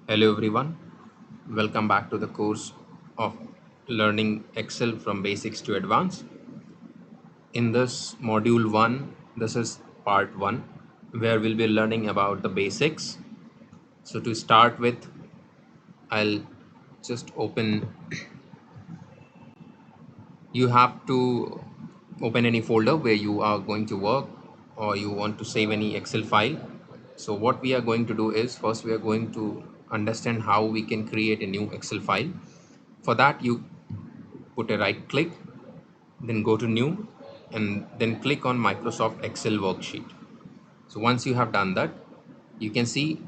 Hello everyone, welcome back to the course of learning Excel from basics to advanced. In this module 1, this is part 1 where we'll be learning about the basics. So to start with, I'll just open, you have to open any folder where you are going to work or you want to save any Excel file. So what we are going to do is first we are going to understand how we can create a new Excel file. For that, you put a right click, then go to new, and then click on Microsoft Excel worksheet. So once you have done that, you can see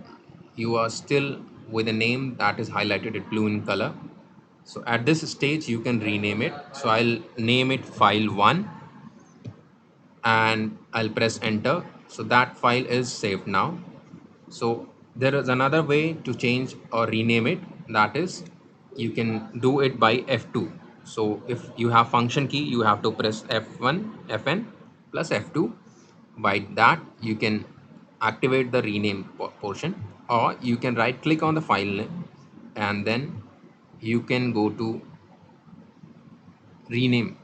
you are still with a name that is highlighted in blue in color. So at this stage you can rename it. So I'll name it file 1 and I'll press enter. So that file is saved now. So there is another way to change or rename it, that is you can do it by F2. So if you have function key, you have to press F1 Fn plus F2. By that you can activate the rename portion, or you can right click on the file name and then you can go to rename.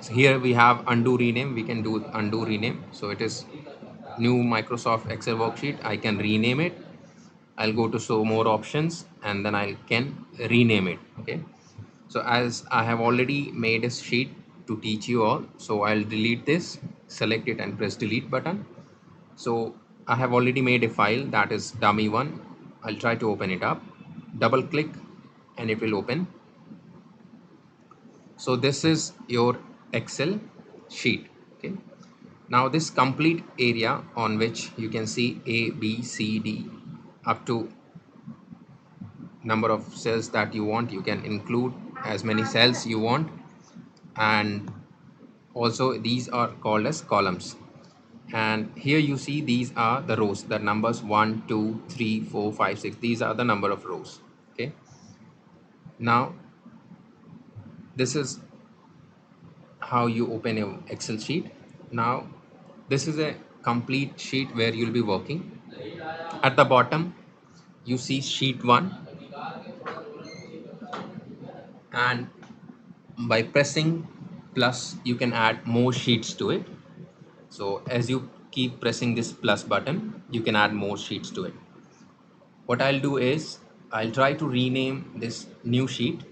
So here we have undo rename, we can do undo rename. So it is new Microsoft Excel worksheet, I can rename it. I'll go to show more options and then I can rename it. Okay, so as I have already made a sheet to teach you all, so I'll delete this, select it and press delete button. So I have already made a file, that is dummy one. I'll try to open it up, double click and it will open. So this is your Excel sheet. Okay, now this complete area on which you can see A, B, C, D up to number of cells that you want, you can include as many cells you want, and also these are called as columns. And here you see these are the rows, the numbers 1 2 3 4 5 6, these are the number of rows. Okay, now this is how you open a Excel sheet. Now this is a complete sheet where you'll be working. At the bottom you see sheet 1, and by pressing plus you can add more sheets to it. So as you keep pressing this plus button, you can add more sheets to it. What I'll do is I'll try to rename this new sheet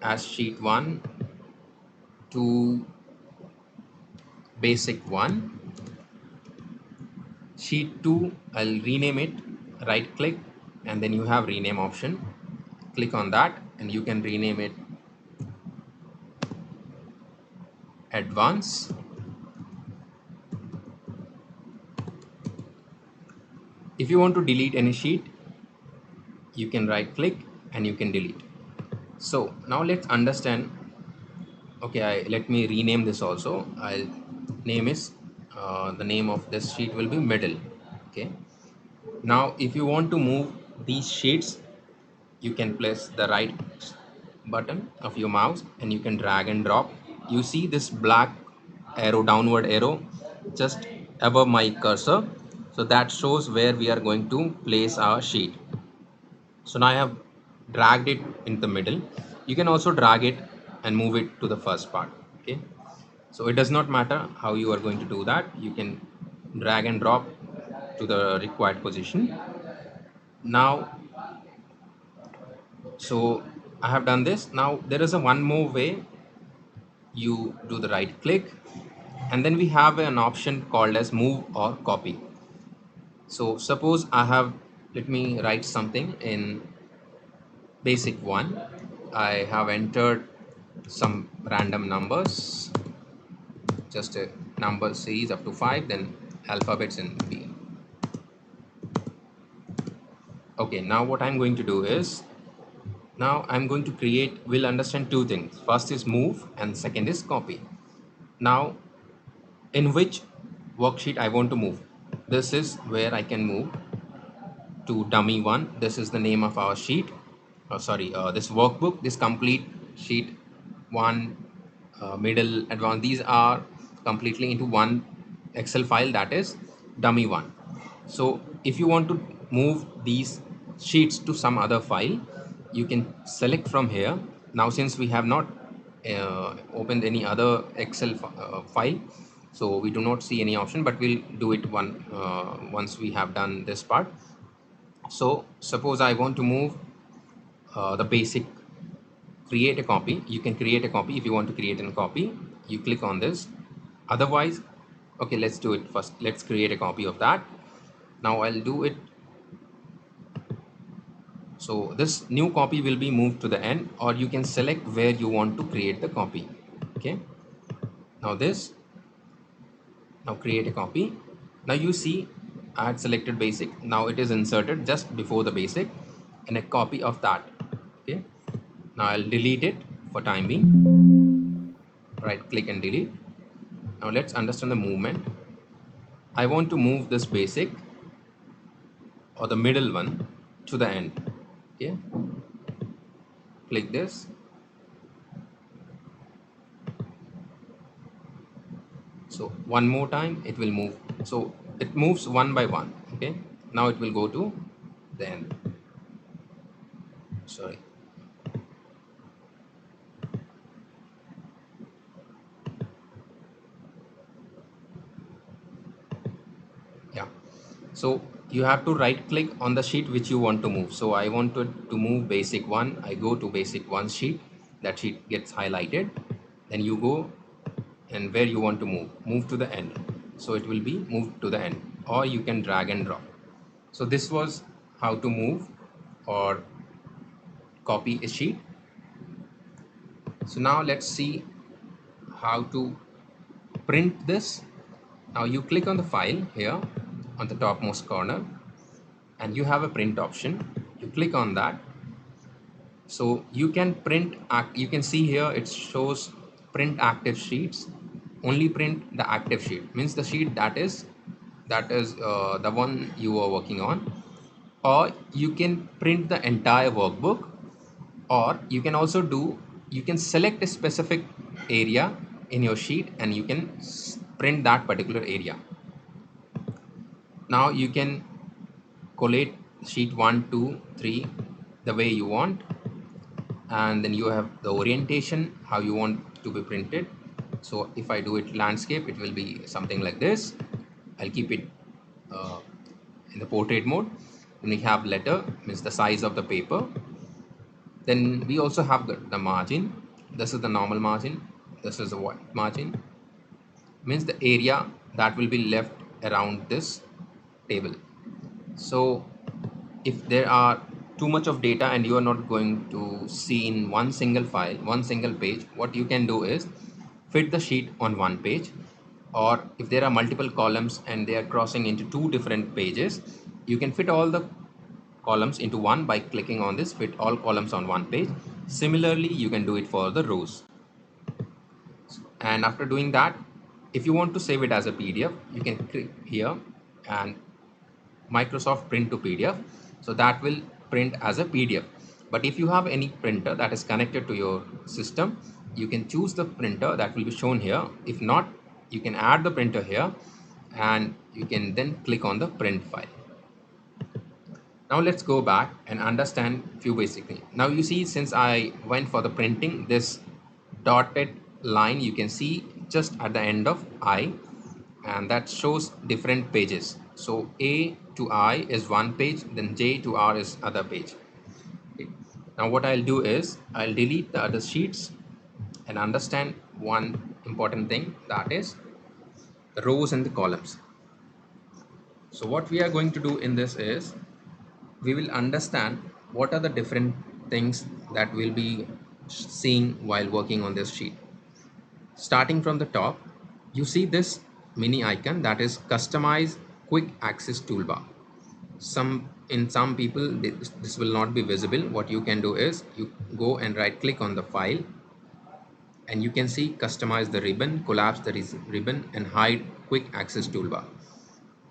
as sheet 1 to basic 1. Sheet 2, I'll rename it, right click, and then you have rename option. Click on that and you can rename it advanced. If you want to delete any sheet, you can right click and you can delete. So now let's understand. Okay, let me rename this also. I'll name is the name of this sheet will be middle. Okay, now if you want to move these sheets, you can press the right button of your mouse and you can drag and drop. You see this black arrow, downward arrow just above my cursor, so that shows where we are going to place our sheet. So now I have dragged it in the middle. You can also drag it and move it to the first part. Okay, so it does not matter how you are going to do that. You can drag and drop to the required position. Now, so I have done this. Now there is a one more way. You do the right click and then we have an option called as move or copy. So suppose I have, let me write something in basic 1. I have entered some random numbers, just a number series up to 5, then alphabets in B. Okay, now what I'm going to do is, now I'm going to create, we'll understand two things. First is move and second is copy. Now in which worksheet I want to move, this is where I can move to dummy 1. This is the name of our sheet, this workbook, this complete sheet 1, middle, advanced, these are completely into one Excel file, that is dummy 1. So if you want to move these sheets to some other file, you can select from here. Now since we have not opened any other Excel file, so we do not see any option, but we'll do it once we have done this part. So suppose I want to move the basic, create a copy. You can create a copy. If you want to create a copy, you click on this. Otherwise, okay, let's do it first. Let's create a copy of that. Now I'll do it. So this new copy will be moved to the end, or you can select where you want to create the copy. Okay, now this, now create a copy. Now you see I had selected basic. Now it is inserted just before the basic and a copy of that. Okay, now I'll delete it for time being. Right click and delete. Now let's understand the movement. I want to move this basic or the middle one to the end. Okay, click this. So one more time it will move. So it moves one by one. Okay, now it will go to the end. Sorry. Yeah. So you have to right click on the sheet which you want to move. So I wanted to move basic one. I go to basic one sheet. That sheet gets highlighted. Then you go and where you want to move to the end. So it will be moved to the end, or you can drag and drop. So this was how to move or copy a sheet. So now let's see how to print this. Now you click on the file here on the topmost corner and you have a print option. You click on that. So you can print, you can see here it shows print active sheets. Only print the active sheet, means the sheet that is the one you are working on. Or you can print the entire workbook, or you can also do, you can select a specific area in your sheet and you can print that particular area. Now you can collate sheet 1, 2, 3 the way you want, and then you have the orientation, how you want to be printed. So if I do it landscape, it will be something like this. I'll keep it in the portrait mode. And we have letter, means the size of the paper. Then we also have the margin. This is the normal margin. This is the white margin, means the area that will be left around this table. So if there are too much of data and you are not going to see in one single file, one single page, what you can do is fit the sheet on one page. Or if there are multiple columns and they are crossing into two different pages, you can fit all the columns into one by clicking on this fit all columns on one page. Similarly, you can do it for the rows. And after doing that, if you want to save it as a PDF, you can click here and Microsoft print to PDF. So that will print as a PDF. But if you have any printer that is connected to your system, you can choose the printer that will be shown here. If not, you can add the printer here and you can then click on the print file. Now let's go back and understand few basic things. Now you see, since I went for the printing, this dotted line you can see just at the end of I, and that shows different pages. So A to I is one page, then J to R is other page. Okay. Now what I'll do is I'll delete the other sheets and understand one important thing, that is the rows and the columns. So what we are going to do in this is we will understand what are the different things that we'll be seeing while working on this sheet. Starting from the top, you see this mini icon, that is customize quick access toolbar. In some people this will not be visible. What you can do is you go and right click on the file and you can see customize the ribbon, collapse the ribbon, and hide quick access toolbar.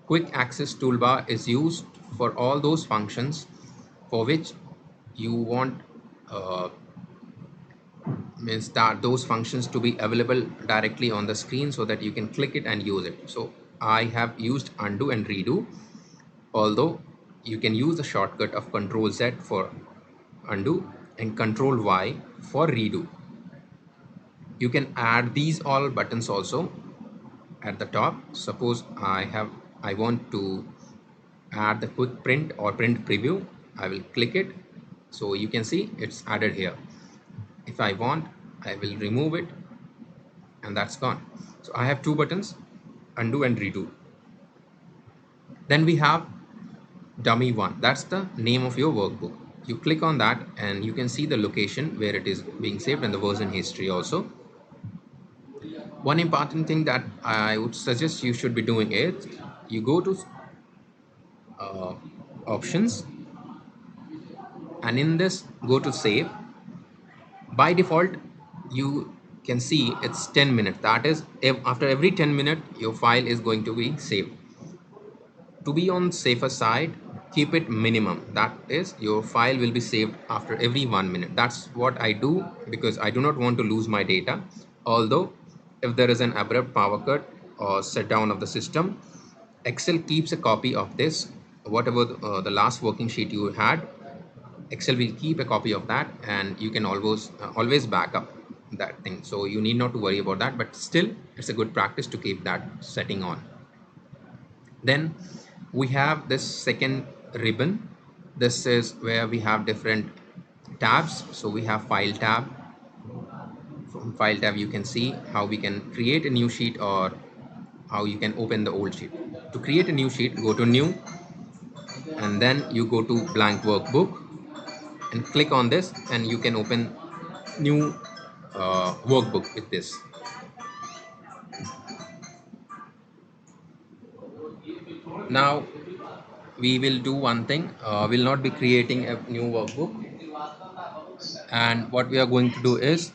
Quick access toolbar is used for all those functions for which you want means that those functions to be available directly on the screen so that you can click it and use it. So I have used undo and redo, although you can use the shortcut of Control Z for undo and Control Y for redo. You can add these all buttons also at the top. Suppose I want to add the quick print or print preview. I will click it, so you can see it's added here. If I want, I will remove it, and that's gone. So I have two buttons, undo and redo. Then we have dummy one. That's the name of your workbook. You click on that and you can see the location where it is being saved and the version history also. One important thing that I would suggest you should be doing is you go to uh, options, and in this go to save. By default you can see it's 10 minutes. That is, after every 10 minutes your file is going to be saved. To be on safer side, keep it minimum. That is, your file will be saved after every 1 minute. That's what I do because I do not want to lose my data. Although if there is an abrupt power cut or shutdown of the system, Excel keeps a copy of this. Whatever the last working sheet you had, Excel will keep a copy of that, and you can always back up that thing. So you need not to worry about that, but still it's a good practice to keep that setting on. Then we have this second ribbon. This is where we have different tabs. So we have file tab. From file tab you can see how we can create a new sheet or how you can open the old sheet. To create a new sheet, go to new, and then you go to blank workbook and click on this, and you can open new workbook with this. Now we will do one thing. We'll not be creating a new workbook, and what we are going to do is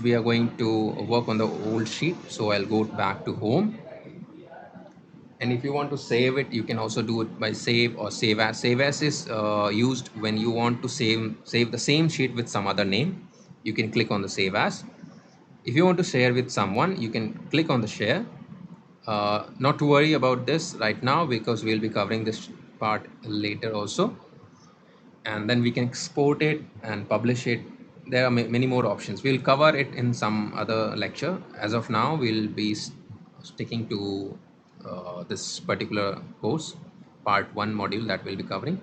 we are going to work on the old sheet. So I'll go back to home, and if you want to save it, you can also do it by save or save as. Save as is used when you want to save the same sheet with some other name. You can click on the save as. If you want to share with someone, you can click on the share. Not to worry about this right now because we'll be covering this part later also, and then we can export it and publish it. There are many more options. We'll cover it in some other lecture. As of now, we'll be sticking to this particular course, part 1 module that we'll be covering.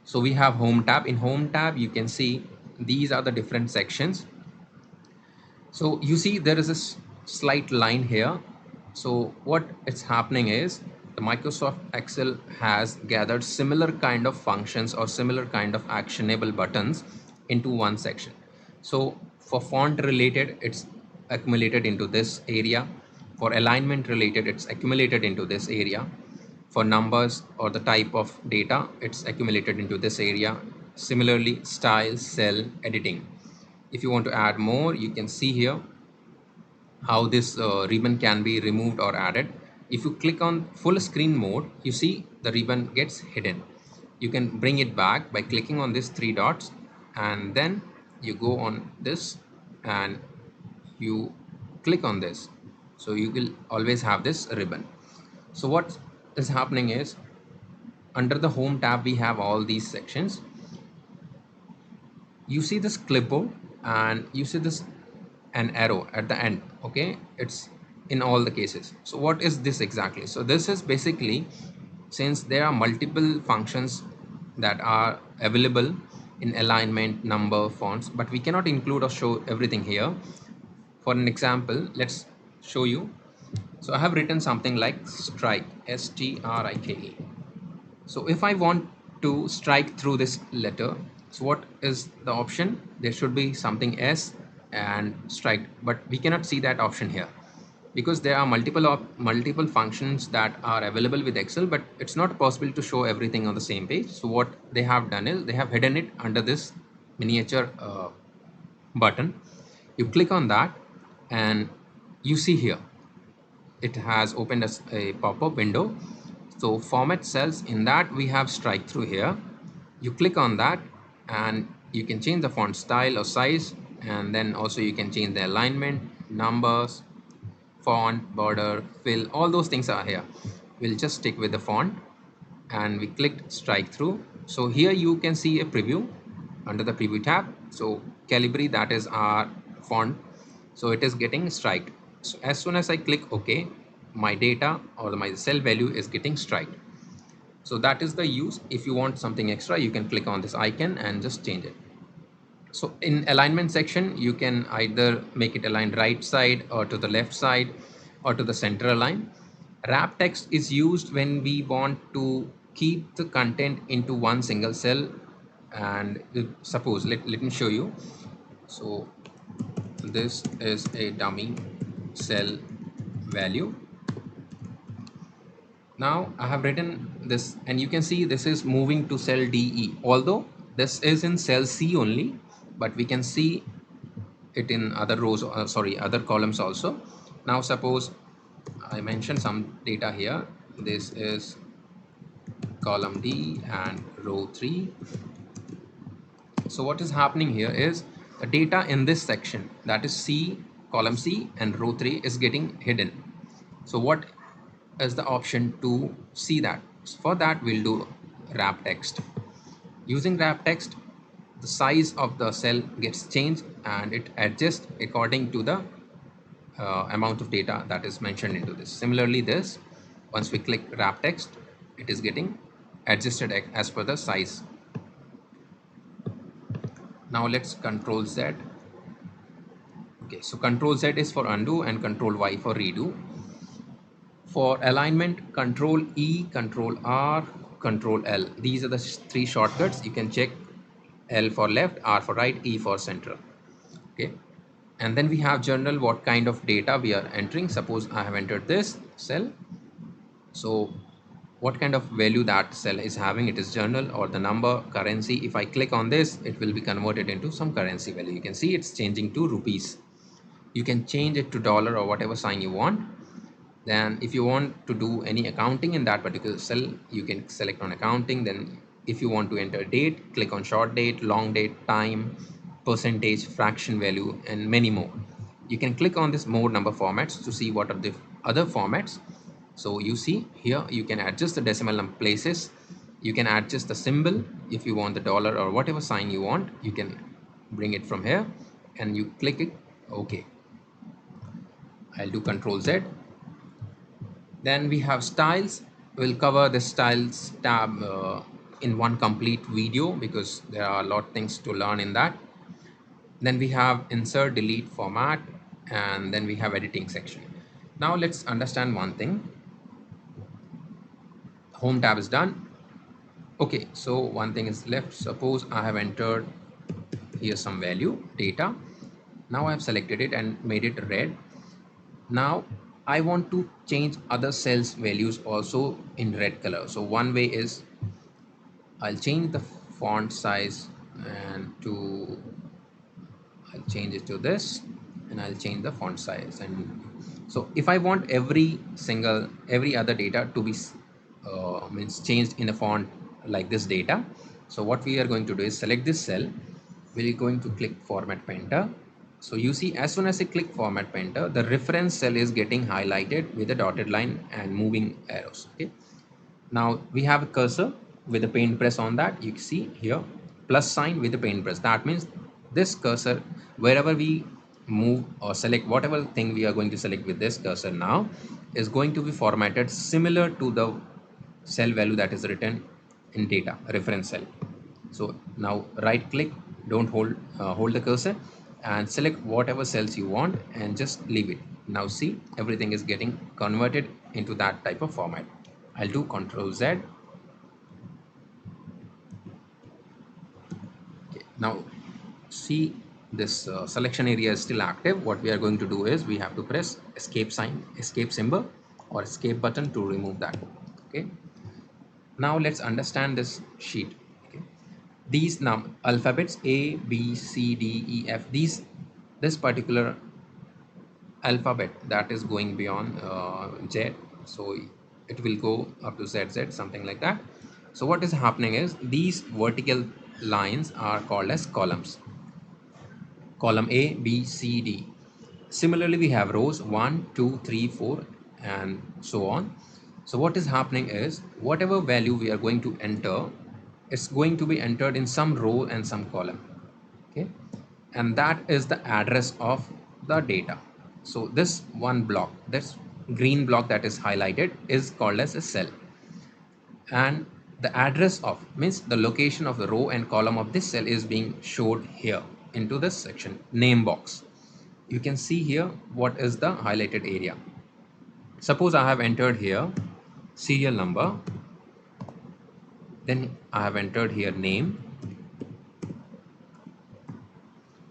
So we have home tab. In home tab you can see these are the different sections. So you see there is a slight line here. So what is happening is the Microsoft Excel has gathered similar kind of functions or similar kind of actionable buttons into one section. So for font related, it's accumulated into this area. For alignment related, it's accumulated into this area. For numbers or the type of data, it's accumulated into this area. Similarly, style, cell, editing. If you want to add more, you can see here how this ribbon can be removed or added. If you click on full screen mode, you see the ribbon gets hidden. You can bring it back by clicking on these three dots, and then you go on this and you click on this. So you will always have this ribbon. So what is happening is under the home tab we have all these sections. You see this clipboard and you see this an arrow at the end. Okay, it's in all the cases. So what is this exactly? So this is basically, since there are multiple functions that are available in alignment, number, fonts, but we cannot include or show everything here. For an example, let's show you. So I have written something like strike, strike. So if I want to strike through this letter, so what is the option? There should be something S and strike, but we cannot see that option here because there are multiple functions that are available with Excel, but it's not possible to show everything on the same page. So what they have done is they have hidden it under this miniature button. You click on that and you see here it has opened as a pop-up window. So format cells, in that we have strike through here. You click on that and you can change the font style or size, and then also you can change the alignment, numbers, font, border, fill, all those things are here. We'll just stick with the font. and we clicked strike through. So here you can see a preview under the preview tab. So Calibri, that is our font, so it is getting striked. So as soon as I click OK, my data or my cell value is getting striked. So that is the use. If you want something extra, you can click on this icon and just change it. So in alignment section, you can either make it aligned right side or to the left side or to the center align. Wrap text is used when we want to keep the content into one single cell. And suppose, let me show you. So this is a dummy cell value. Now I have written this, and you can see this is moving to cell DE, although this is in cell C only, but we can see it in other rows, sorry, other columns also. Now suppose I mentioned some data here. This is column D and row 3. So what is happening here is the data in this section, that is C, column C and row 3, is getting hidden. So what is the option to see that? For that we'll do wrap text. Using wrap text, the size of the cell gets changed and it adjusts according to the amount of data that is mentioned into this. Similarly, this, once we click wrap text, it is getting adjusted as per the size. Now let's Control Z. Okay, so Control Z is for undo and Control Y for redo. For alignment, Control E, Control R, Control L. These are the three shortcuts. You can check L for left, R for right, E for center. Okay, and then we have journal, what kind of data we are entering. Suppose I have entered this cell. So what kind of value that cell is having, it is journal or the number, currency. If I click on this, it will be converted into some currency value. You can see it's changing to rupees. You can change it to dollar or whatever sign you want. Then if you want to do any accounting in that particular cell, you can select on accounting. Then if you want to enter date, click on short date, long date, time, percentage, fraction value, and many more. You can click on this more number formats to see what are the other formats. So you see here, you can adjust the decimal number places. You can adjust the symbol. If you want the dollar or whatever sign you want, you can bring it from here and you click it. Okay, I'll do Control Z. Then we have styles. We'll cover the styles tab in one complete video because there are a lot of things to learn in that. Then we have insert, delete, format, and then we have editing section. Now let's understand one thing. Home tab is done. Okay, so one thing is left. Suppose I have entered here some value data. Now I have selected it and made it red. Now I want to change other cells values also in red color. So one way is I'll change the font size and I'll change it to this, and I'll change the font size. And so if I want every other data to be means changed in a font like this data, so what we are going to do is select this cell. We're going to click format painter. So you see, as soon as I click format painter, the reference cell is getting highlighted with a dotted line and moving arrows. Okay, now we have a cursor with a paintbrush on that. You see here plus sign with a paintbrush. That means this cursor, wherever we move or select whatever thing we are going to select with this cursor now, is going to be formatted similar to the cell value that is written in data reference cell. So now right click, don't hold the cursor, and select whatever cells you want and just leave it. Now see, everything is getting converted into that type of format. I'll do Control Z. Okay, now see, this selection area is still active. What we are going to do is we have to press escape symbol or escape button to remove that. Okay, now let's understand this sheet. Okay, these alphabets A, B, C, D, E, F, this particular alphabet that is going beyond Z, so it will go up to ZZ, something like that. So what is happening is these vertical lines are called as columns. Column A, B, C, D. Similarly, we have rows 1, 2, 3, 4, and so on. So what is happening is whatever value we are going to enter, it's going to be entered in some row and some column. Okay, and that is the address of the data. So this one block, this green block that is highlighted, is called as a cell, and the address of means the location of the row and column of this cell is being showed here into this section name box. You can see here what is the highlighted area. Suppose I have entered here serial number, then I have entered here name.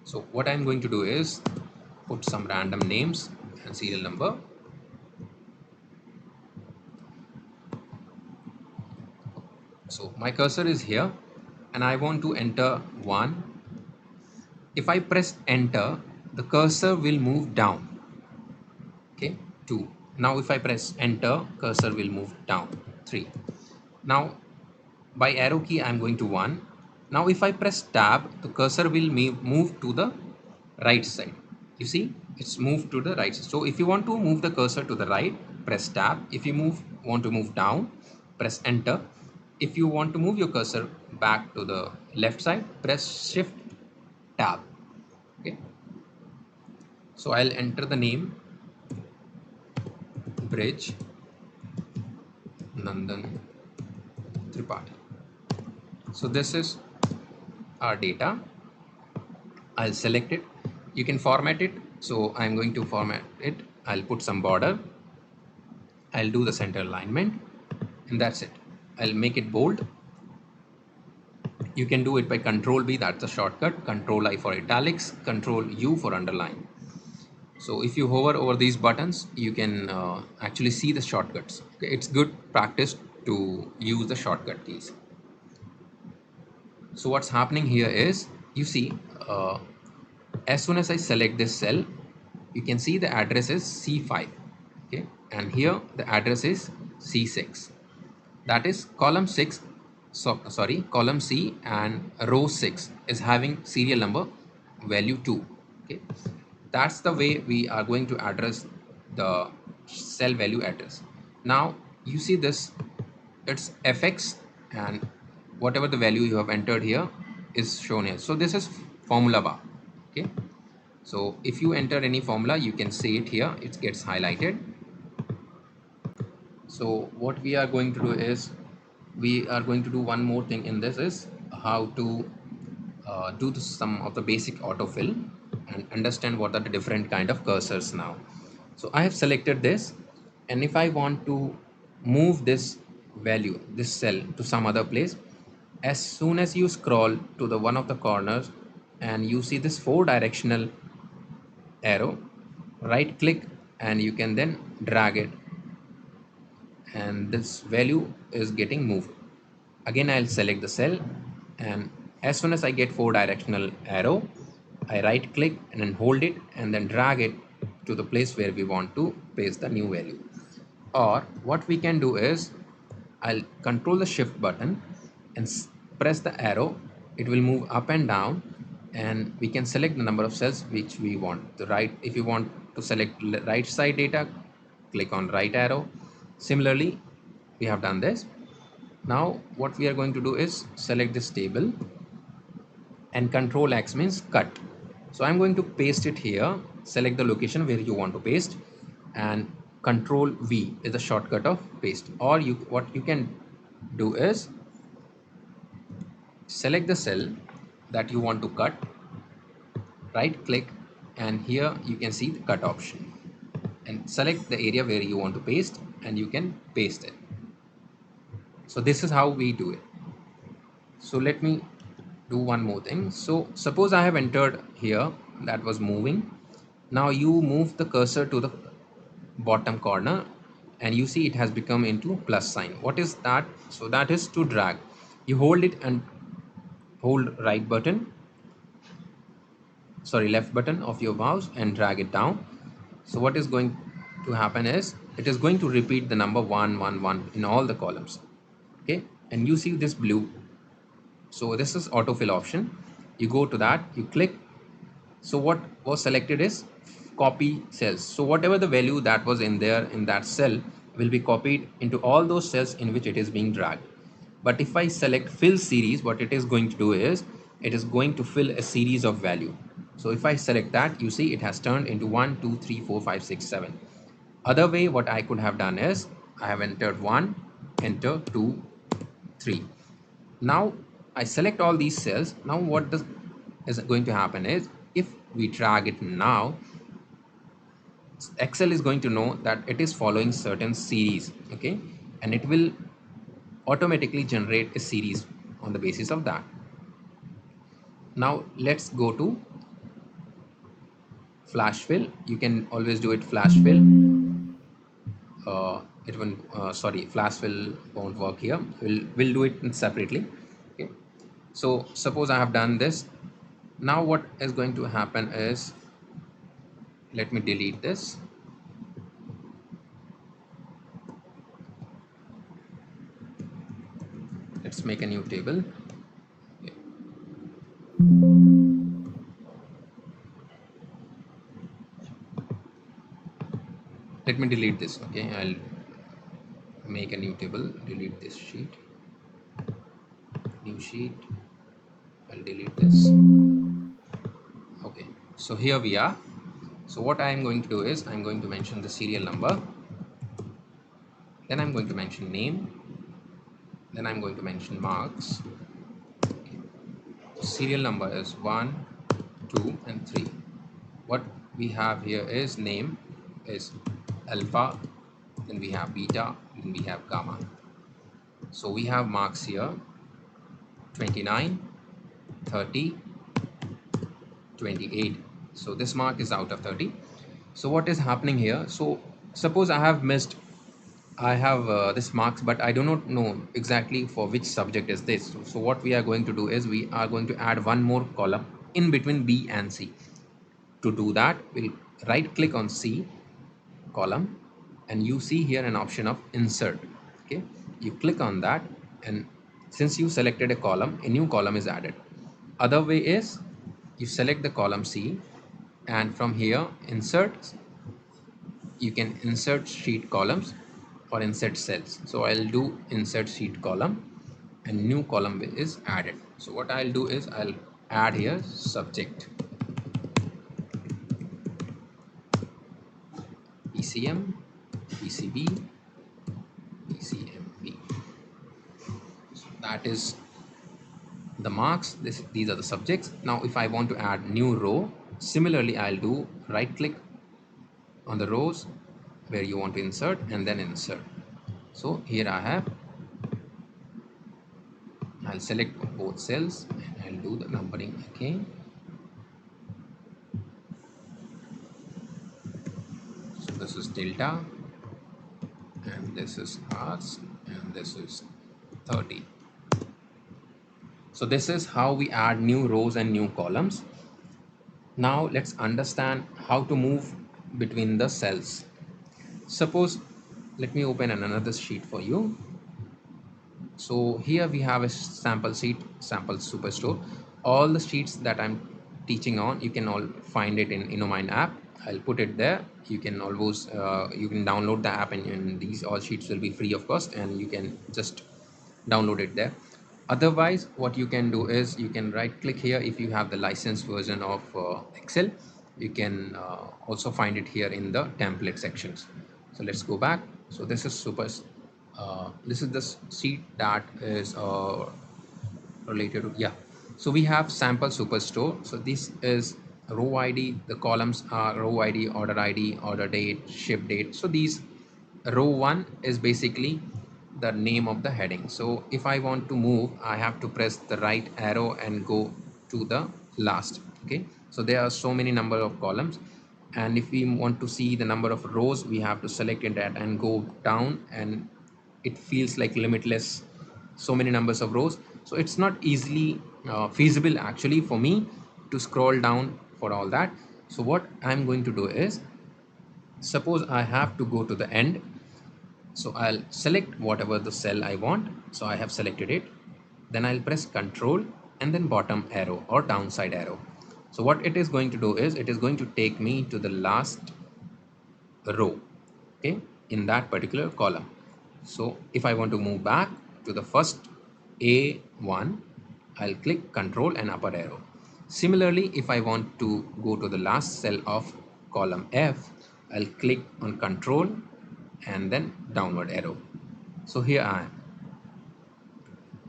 So what I'm going to do is put some random names and serial number. So my cursor is here and I want to enter 1. If I press enter, the cursor will move down. Okay, 2. Now if I press enter, cursor will move down. 3. Now by arrow key I'm going to 1. Now if I press tab, the cursor will move to the right side. You see, it's moved to the right side. So if you want to move the cursor to the right, press tab. If you want to move down, press enter. If you want to move your cursor back to the left side, press shift tab. Okay, so I'll enter the name Bridge Nandan Tripathi. So this is our data. I'll select it. You can format it. So I'm going to format it. I'll put some border. I'll do the center alignment, and that's it. I'll make it bold. You can do it by Control B, that's the shortcut. Control I for italics. Control U for underline. So if you hover over these buttons, you can actually see the shortcuts. Okay, it's good practice to use the shortcut keys. So what's happening here is, you see, as soon as I select this cell, you can see the address is C5. Okay, and here the address is C6. That is column 6. So sorry, column C and row 6 is having serial number value 2. Okay, that's the way we are going to address the cell value address. Now you see this, it's fx, and whatever the value you have entered here is shown here. So this is formula bar. Okay, so if you enter any formula, you can see it here, it gets highlighted. So what we are going to do is, we are going to do one more thing in this, is how to do some of the basic autofill and understand what are the different kind of cursors now. So I have selected this, and if I want to move this value, this cell, to some other place, as soon as you scroll to the one of the corners and you see this 4 directional arrow, right click and you can then drag it, and this value is getting moved. Again I'll select the cell, and as soon as I get 4 directional arrow, I right click and then hold it and then drag it to the place where we want to paste the new value. Or what we can do is, I'll control the shift button and press the arrow. It will move up and down, and we can select the number of cells which we want. The right, if you want to select right side data, click on right arrow. Similarly, we have done this. Now what we are going to do is select this table, and Control X means cut. So I'm going to paste it here. Select the location where you want to paste, and Control V is the shortcut of paste. Or what you can do is select the cell that you want to cut, right click, and here you can see the cut option, and select the area where you want to paste, and you can paste it. So this is how we do it. So let me do one more thing. So suppose I have entered here, that was moving. Now you move the cursor to the bottom corner, and you see it has become into plus sign. What is that? So that is to drag. You hold it and hold left button of your mouse and drag it down. So what is going to happen is, it is going to repeat the number 111 in all the columns. Okay, and you see this blue. So this is autofill option. You go to that, you click. So what was selected is copy cells. So whatever the value that was in there in that cell, will be copied into all those cells in which it is being dragged. But if I select fill series, what it is going to do is it is going to fill a series of value. So if I select that, you see it has turned into 1, 2, 3, 4, 5, 6, 7. Other way, what I could have done is I have entered 1, enter 2, 3. Now I select all these cells. Now what is going to happen is if we drag it now, Excel is going to know that it is following certain series, okay, and it will automatically generate a series on the basis of that. Now let's go to flash fill. You can always do it flash fill. It won't sorry, flash fill won't work here. We'll do it separately. Okay, so suppose I have done this. Now what is going to happen is, let me delete this. Let's make a new table. Okay. Let me delete this. Okay, I'll make a new table, delete this sheet, new sheet, I'll delete this. Okay, so here we are. So what I am going to do is I'm going to mention the serial number, then I'm going to mention name, then I'm going to mention marks. Okay. Serial number is 1, 2 and 3. What we have here is name is alpha, then we have beta, then we have gamma. So we have marks here 29, 30, 28. So this mark is out of 30. So what is happening here? So suppose I have missed, I have this marks, but I do not know exactly for which subject is this. So what we are going to do is we are going to add one more column in between B and C. To do that, we'll right click on C column and you see here an option of insert. Okay, you click on that, and since you selected a column, a new column is added. Other way is you select the column C, and from here insert, you can insert sheet columns or insert cells. So I'll do insert sheet column and new column is added. So what I'll do is I'll add here subject PCM, PCB, PCMB. So that is the marks. These are the subjects. Now if I want to add new row, similarly I'll do right click on the rows where you want to insert and then insert. So here I'll select both cells and I'll do the numbering again. So this is delta and this is hours and this is 30. So this is how we add new rows and new columns. Now let's understand how to move between the cells. Suppose, let me open another sheet for you. So here we have a sample sheet, sample superstore. All the sheets that I'm teaching on, you can all find it in Innomind app. I'll put it there. You can always you can download the app, and these all sheets will be free of cost, and you can just download it there. Otherwise, what you can do is you can right click here. If you have the licensed version of Excel, you can also find it here in the template sections. So let's go back. So this is this is the sheet that is related to, yeah. So we have sample superstore. So this is row ID, the columns are row ID, order date, ship date. So these row 1 is basically the name of the heading. So if I want to move, I have to press the right arrow and go to the last. Okay, so there are so many number of columns, and if we want to see the number of rows, we have to select it and go down, and it feels like limitless, so many numbers of rows. So it's not easily feasible actually for me to scroll down for all that. So what I'm going to do is, suppose I have to go to the end, so I'll select whatever the cell I want. So I have selected it, then I'll press Control and then bottom arrow or downside arrow. So what it is going to do is it is going to take me to the last row. Okay, in that particular column. So if I want to move back to the first A1, I'll click Control and upper arrow. Similarly, if I want to go to the last cell of column F, I'll click on Control and then downward arrow. So here I am.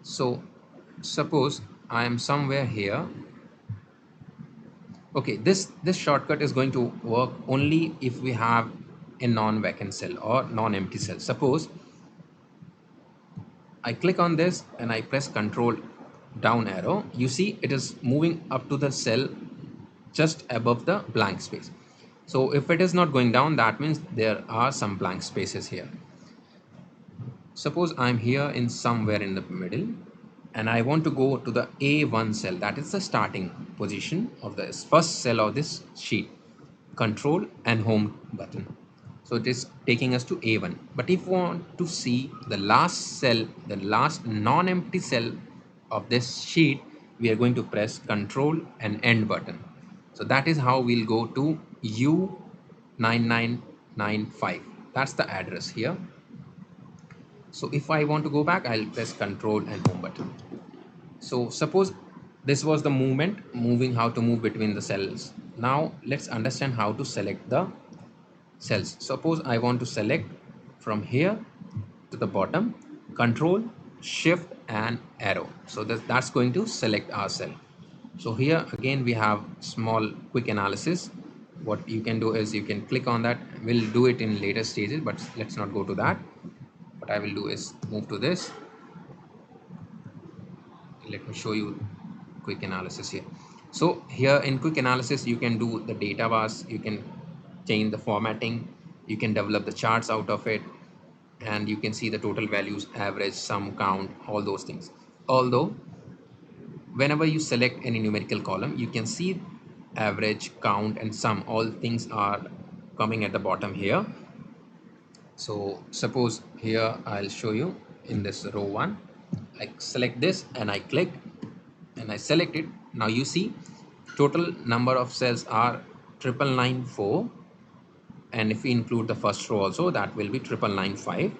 So suppose I am somewhere here. Okay, this shortcut is going to work only if we have a non-vacant cell or non-empty cell. Suppose I click on this and I press Control down arrow. You see it is moving up to the cell just above the blank space. So if it is not going down, that means there are some blank spaces here. Suppose I'm here in somewhere in the middle and I want to go to the A1 cell, that is the starting position of the first cell of this sheet. Control and home button. So it is taking us to A1. But if we want to see the last cell, the last non-empty cell of this sheet, we are going to press Control and end button. So that is how we'll go to U9995. That's the address here. So if I want to go back, I'll press Control and home button. So suppose this was the moving how to move between the cells. Now let's understand how to select the cells. Suppose I want to select from here to the bottom, Control, Shift and arrow. So that's going to select our cell. So here again we have small quick analysis. What you can do is you can click on that. We'll do it in later stages, but let's not go to that. What I will do is move to this. Let me show you quick analysis here. So here in quick analysis you can do the data bars, you can change the formatting, you can develop the charts out of it, and you can see the total values, average, sum, count, all those things. Although whenever you select any numerical column, you can see average, count and sum, all things are coming at the bottom here. So suppose here I'll show you in this row 1, I select this and I click and I select it. Now you see total number of cells are 9994, and if we include the first row also, that will be 9995,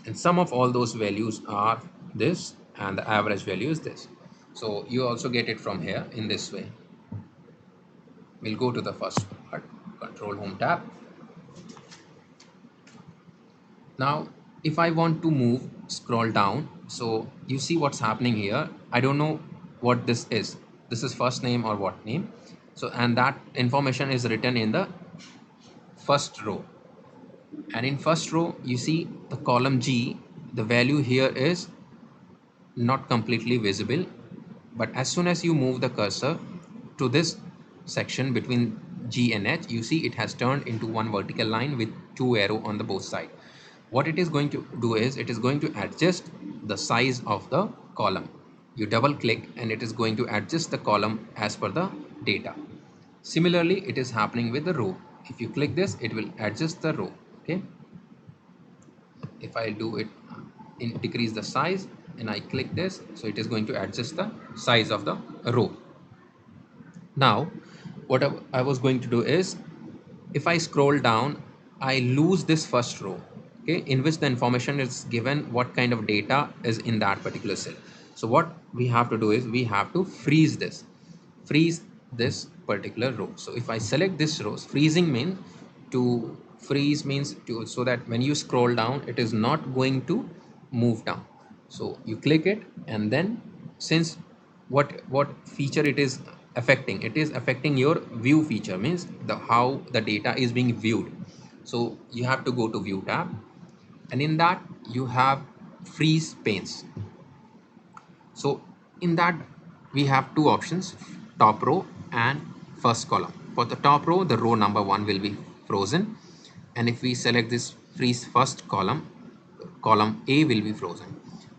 and sum of all those values are this and the average value is this. So you also get it from here in this way. We'll go to the first part, Control Home tab. Now if I want to move, scroll down, so you see what's happening here. I don't know what this is. This is first name or what name. So and that information is written in the first row, and in first row you see the column G, the value here is not completely visible, but as soon as you move the cursor to this section between G and H, you see it has turned into one vertical line with two arrows on the both sides. What it is going to do is it is going to adjust the size of the column. You double click and it is going to adjust the column as per the data. Similarly, it is happening with the row. If you click this, it will adjust the row. Okay, if I do it decrease the size and I click this, so it is going to adjust the size of the row. Now what I was going to do is, if I scroll down, I lose this first row, okay, in which the information is given what kind of data is in that particular cell. So what we have to do is we have to freeze this particular row. So if I select this row, freezing means to freeze means to, so that when you scroll down it is not going to move down. So you click it, and then since what feature it is affecting, it is affecting your view feature, means the how the data is being viewed. So you have to go to view tab, and in that you have freeze panes. So in that we have two options, top row and first column. For the top row, the row number 1 will be frozen, and if we select this freeze first column, column A will be frozen.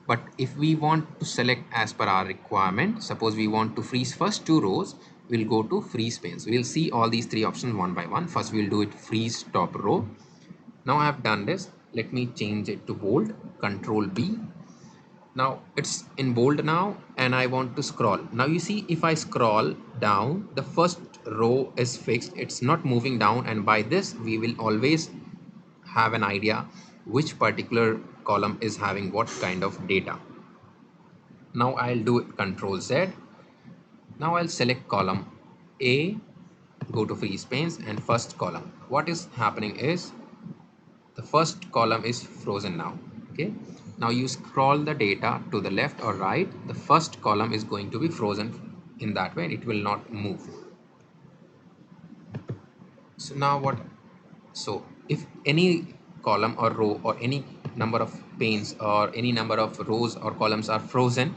But if we want to select as per our requirement, suppose we want to freeze first two rows, we'll go to freeze panes. We'll see all these three options one by one. First we'll do it freeze top row. Now I have done this. Let me change it to bold, Control B. Now it's in bold now, and I want to scroll. Now you see if I scroll down, the first row is fixed, it's not moving down, and by this we will always have an idea which particular column is having what kind of data. Now I'll do Control Z. Now I'll select column A, go to freeze panes and first column. What is happening is the first column is frozen now. Okay. Now you scroll the data to the left or right. The first column is going to be frozen in that way. It will not move. So now what? So if any column or row or any number of panes or any number of rows or columns are frozen,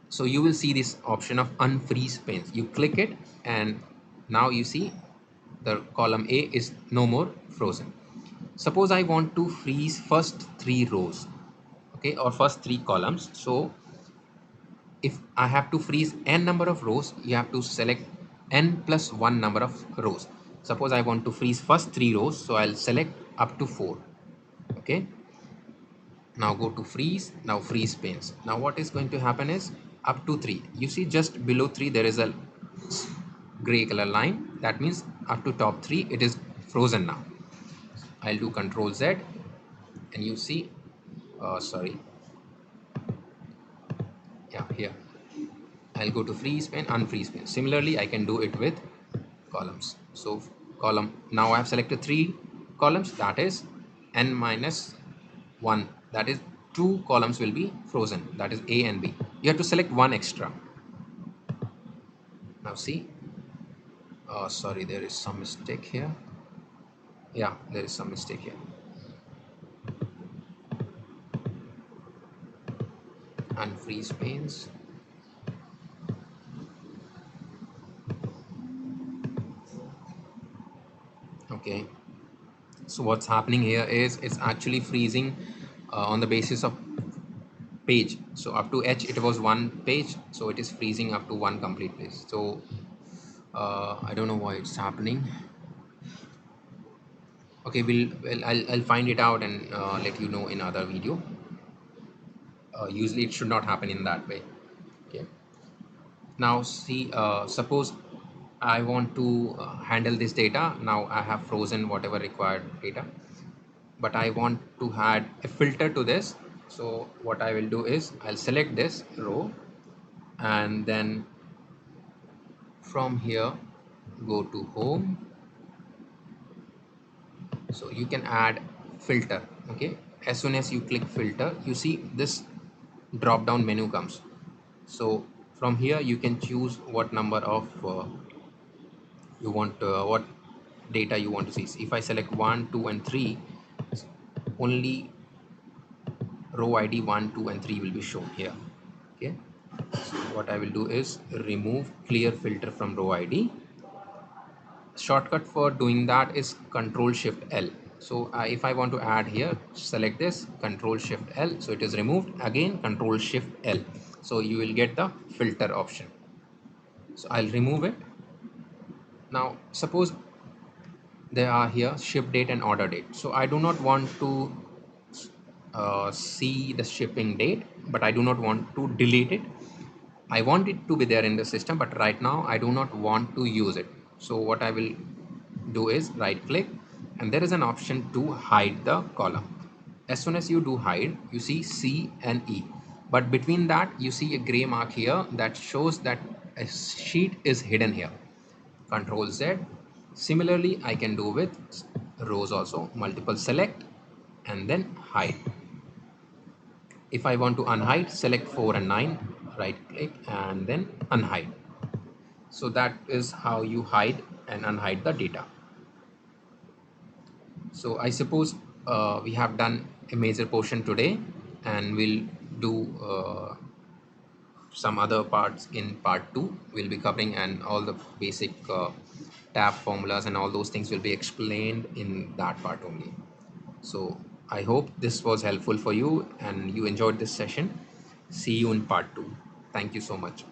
so you will see this option of unfreeze panes. You click it and now you see the column A is no more frozen. Suppose I want to freeze first three rows, okay, or first three columns. So if I have to freeze n number of rows, you have to select n plus 1 number of rows. Suppose I want to freeze first three rows, so I'll select up to 4. Okay. Now go to freeze. Now freeze panes. Now what is going to happen is up to 3. You see just below 3 there is a gray color line. That means up to top 3 it is frozen now. I'll do Control Z and you see, sorry, yeah, here I'll go to freeze pane, unfreeze pane. Similarly, I can do it with columns. So column, now I have selected 3 columns, that is n minus 1, that is 2 columns will be frozen, that is A and B. You have to select one extra. Now see, sorry, there is some mistake here. Yeah, there is some mistake here. Unfreeze panes. Okay, so what's happening here is it's actually freezing on the basis of page. So up to H it was one page, so it is freezing up to one complete page. So I don't know why it's happening. Okay, I'll find it out and let you know in other video. Usually it should not happen in that way. Okay, now see, suppose I want to handle this data. Now I have frozen whatever required data, but I want to add a filter to this. So what I will do is I'll select this row and then from here go to home. So you can add filter. Okay, as soon as you click filter, you see this drop down menu comes. So from here you can choose what number of you want, what data you want to see. If I select 1, 2 and 3, only row ID 1, 2 and 3 will be shown here. Okay, so what I will do is remove clear filter from row ID. Shortcut for doing that is Control Shift L. So if I want to add here, select this, Control Shift L, so it is removed. Again Control Shift L, so you will get the filter option. So I'll remove it. Now suppose there are here ship date and order date. So I do not want to see the shipping date, but I do not want to delete it. I want it to be there in the system, but right now I do not want to use it. So what I will do is right click and there is an option to hide the column. As soon as you do hide, you see C and E, but between that you see a gray mark here that shows that a sheet is hidden here. Control Z. Similarly, I can do with rows also, multiple select and then hide. If I want to unhide, select 4 and 9, right click and then unhide. So that is how you hide and unhide the data. So I suppose we have done a major portion today and we'll do some other parts in part 2. We'll be covering and all the basic tab formulas and all those things will be explained in that part only. So I hope this was helpful for you and you enjoyed this session. See you in part 2. Thank you so much.